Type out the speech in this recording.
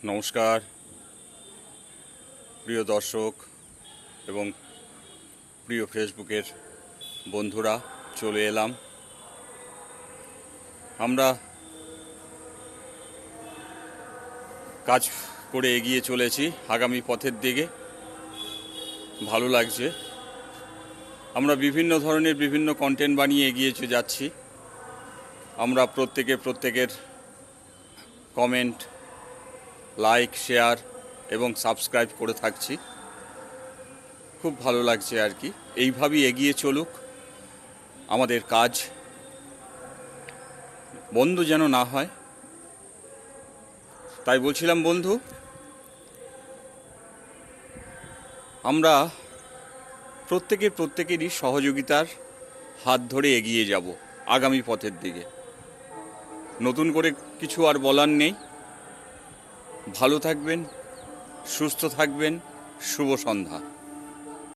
নমস্কার প্রিয় দর্শক এবং প্রিয় ফেসবুকের বন্ধুরা, চলে এলাম। আমরা কাজ করে এগিয়ে চলেছি আগামী পথের দিকে। ভালো লাগছে। আমরা বিভিন্ন ধরনের বিভিন্ন কন্টেন্ট বানিয়ে এগিয়ে যাচ্ছি। আমরা প্রত্যেকের কমেন্ট, লাইক, শেয়ার এবং সাবস্ক্রাইব করে থাকছি। খুব ভালো লাগছে আর কি। এইভাবেই এগিয়ে চলুক আমাদের কাজ, বন্ধ যেন না হয়। তাই বলছিলাম বন্ধু, আমরা প্রত্যেকেরই সহযোগিতার হাত ধরে এগিয়ে যাব আগামী পথের দিকে। নতুন করে কিছু আর বলার নেই। ভালো থাকবেন, সুস্থ থাকবেন। শুভ সন্ধ্যা।